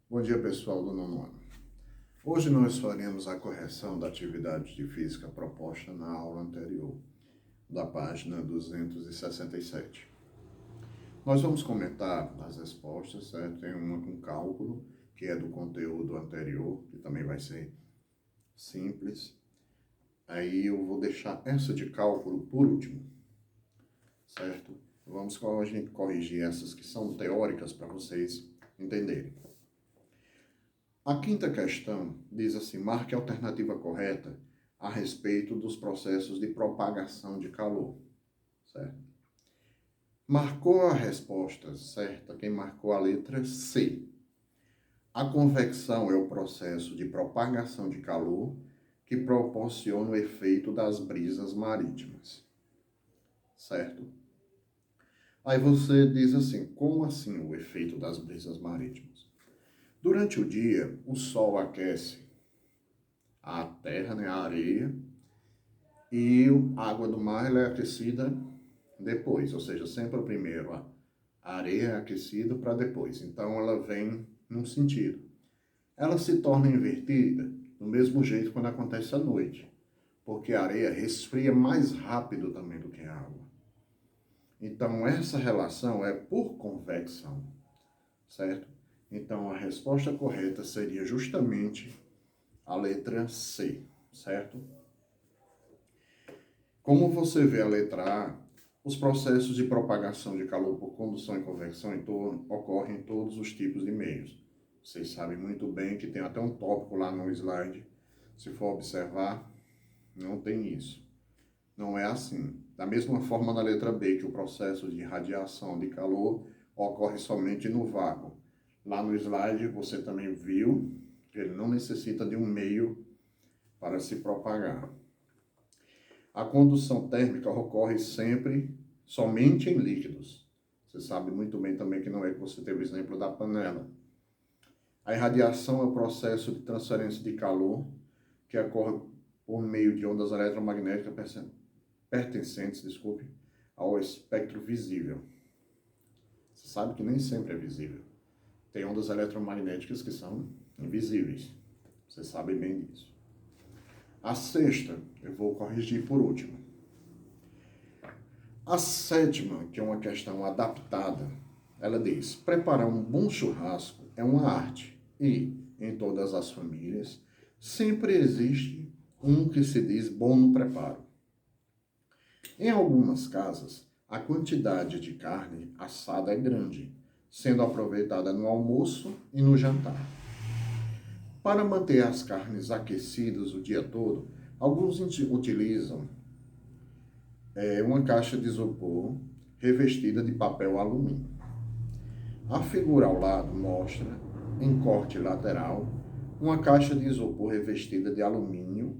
Bom dia, pessoal do nono ano. Hoje nós faremos a correção da atividade de física proposta na aula anterior, da página 267. Nós vamos comentar as respostas, certo? Tem uma com cálculo, que é do conteúdo anterior, que também vai ser simples. Aí eu vou deixar essa de cálculo por último, certo? Vamos corrigir essas que são teóricas para vocês entenderem. A quinta questão diz assim: marque a alternativa correta a respeito dos processos de propagação de calor, certo? Marcou a resposta certa quem marcou a letra C. A convecção é o processo de propagação de calor que proporciona o efeito das brisas marítimas, certo? Aí você diz assim: como assim o efeito das brisas marítimas? Durante o dia, o sol aquece a terra, né, a areia, e a água do mar ela é aquecida depois, ou seja, sempre primeiro a areia é aquecida para depois. Então ela vem num sentido. Ela se torna invertida do mesmo jeito quando acontece à noite, porque a areia resfria mais rápido também do que a água. Então essa relação é por convecção, certo? Então, a resposta correta seria justamente a letra C, certo? Como você vê a letra A, os processos de propagação de calor por condução e convecção ocorrem em todos os tipos de meios. Vocês sabem muito bem que tem até um tópico lá no slide. Se for observar, não tem isso. Não é assim. Da mesma forma na letra B, que o processo de radiação de calor ocorre somente no vácuo. Lá no slide você também viu que ele não necessita de um meio para se propagar. A condução térmica ocorre sempre somente em líquidos. Você sabe muito bem também que não é que você teve o exemplo da panela. A irradiação é o processo de transferência de calor que ocorre por meio de ondas eletromagnéticas pertencentes, ao espectro visível. Você sabe que nem sempre é visível. Tem ondas eletromagnéticas que são invisíveis. Você sabe bem disso. A sexta, eu vou corrigir por último. A sétima, que é uma questão adaptada, ela diz: preparar um bom churrasco é uma arte e, em todas as famílias, sempre existe um que se diz bom no preparo. Em algumas casas, a quantidade de carne assada é grande, sendo aproveitada no almoço e no jantar. Para manter as carnes aquecidas o dia todo, alguns utilizam uma caixa de isopor revestida de papel alumínio. A figura ao lado mostra, em corte lateral, uma caixa de isopor revestida de alumínio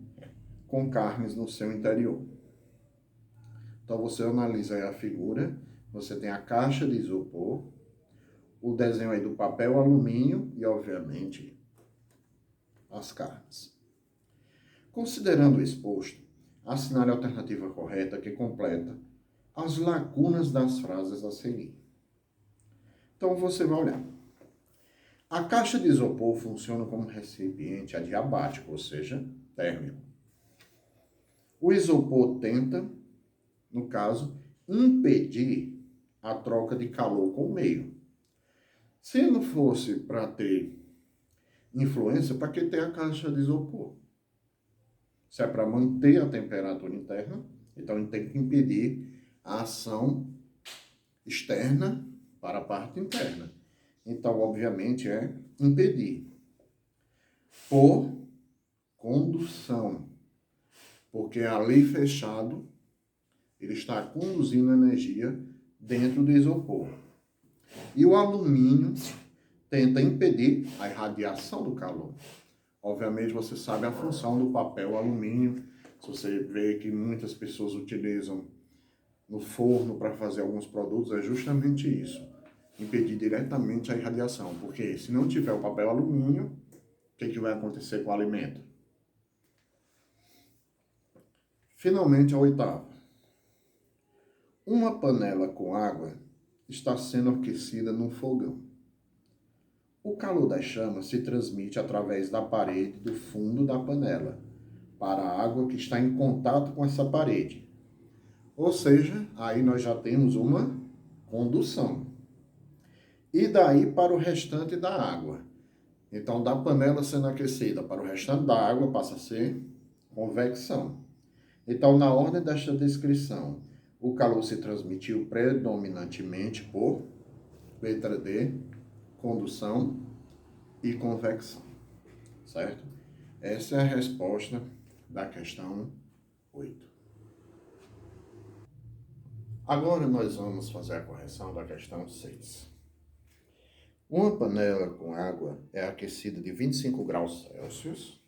com carnes no seu interior. Então você analisa aí a figura, você tem a caixa de isopor, o desenho aí do papel alumínio e, obviamente, as carnes. Considerando o exposto, assinale a alternativa correta que completa as lacunas das frases a seguir. Então você vai olhar. A caixa de isopor funciona como recipiente adiabático, ou seja, térmico. O isopor tenta, no caso, impedir a troca de calor com o meio. Se não fosse para ter influência, para que ter a caixa de isopor? Se é para manter a temperatura interna, então ele tem que impedir a ação externa para a parte interna. Então, obviamente, é impedir. Por condução, porque ali fechado, ele está conduzindo energia dentro do isopor. E o alumínio tenta impedir a irradiação do calor. Obviamente você sabe a função do papel alumínio. Se você vê que muitas pessoas utilizam no forno para fazer alguns produtos, é justamente isso. Impedir diretamente a irradiação. Porque se não tiver o papel alumínio, o que vai acontecer com o alimento? Finalmente, a oitava. Uma panela com água está sendo aquecida num fogão. O calor das chamas se transmite através da parede do fundo da panela para a água que está em contato com essa parede. Ou seja, aí nós já temos uma condução. E daí para o restante da água. Então, da panela sendo aquecida para o restante da água passa a ser convecção. Então, na ordem desta descrição, o calor se transmitiu predominantemente por letra D, condução e convecção, certo? Essa é a resposta da questão 8. Agora nós vamos fazer a correção da questão 6. Uma panela com água é aquecida de 25 graus Celsius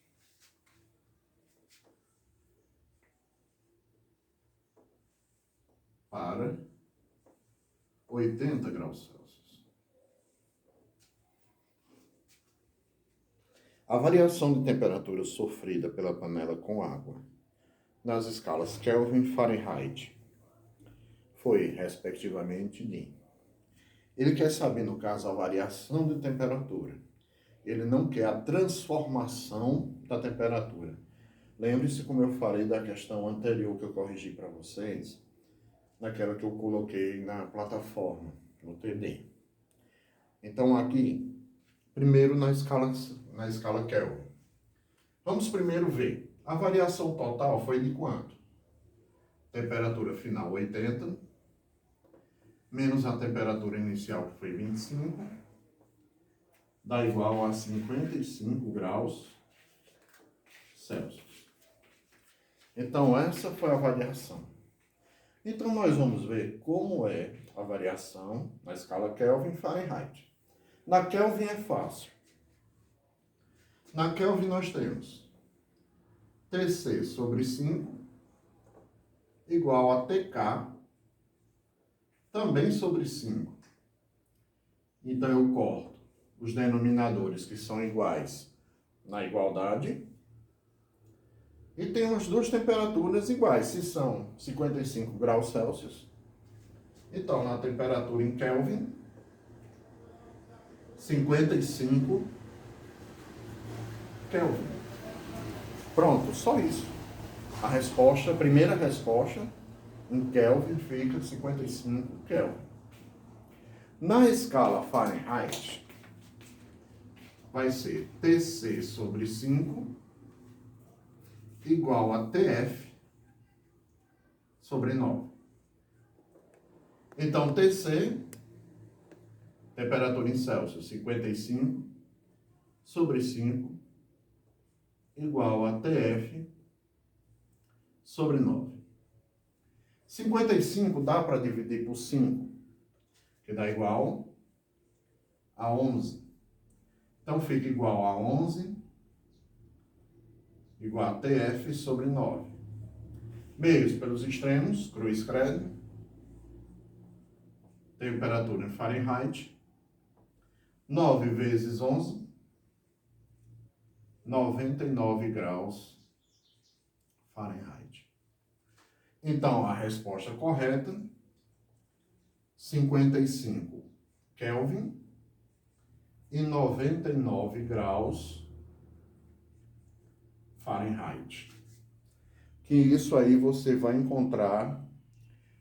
para 80 graus Celsius. A variação de temperatura sofrida pela panela com água nas escalas Kelvin e Fahrenheit foi, respectivamente, de... Ele quer saber, no caso, a variação de temperatura. Ele não quer a transformação da temperatura. Lembre-se, como eu falei da questão anterior que eu corrigi para vocês, naquela que eu coloquei na plataforma, no TD. Então, aqui, primeiro na escala Kelvin. Vamos primeiro ver. A variação total foi de quanto? Temperatura final 80, menos a temperatura inicial, que foi 25, dá igual a 55 graus Celsius. Então, essa foi a variação. Então, nós vamos ver como é a variação na escala Kelvin e Fahrenheit. Na Kelvin é fácil. Na Kelvin nós temos TC sobre 5 igual a TK também sobre 5. Então, eu corto os denominadores que são iguais na igualdade. E tenho as duas temperaturas iguais, se são 55 graus Celsius. Então, na temperatura em Kelvin, 55 Kelvin. Pronto, só isso. A resposta, a primeira resposta, em Kelvin fica 55 Kelvin. Na escala Fahrenheit, vai ser TC sobre 5 igual a TF sobre 9. Então, TC, temperatura em Celsius, 55 sobre 5 igual a TF sobre 9. 55 dá para dividir por 5, que dá igual a 11. Então, fica igual a 11 igual a TF sobre 9. Meios pelos extremos, cruz credo. Temperatura em Fahrenheit. 9 vezes 11, 99 graus Fahrenheit. Então, a resposta correta, 55 Kelvin e 99 graus Fahrenheit. Que isso aí você vai encontrar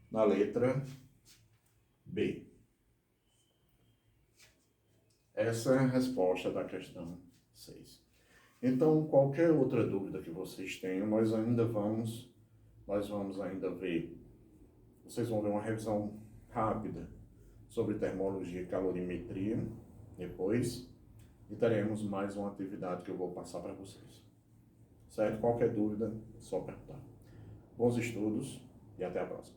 na letra B. Essa é a resposta da questão 6. Então, qualquer outra dúvida que vocês tenham, nós vamos ainda ver. Vocês vão ver uma revisão rápida sobre termologia e calorimetria depois. E teremos mais uma atividade que eu vou passar para vocês. Certo? Qualquer dúvida, é só perguntar. Bons estudos e até a próxima.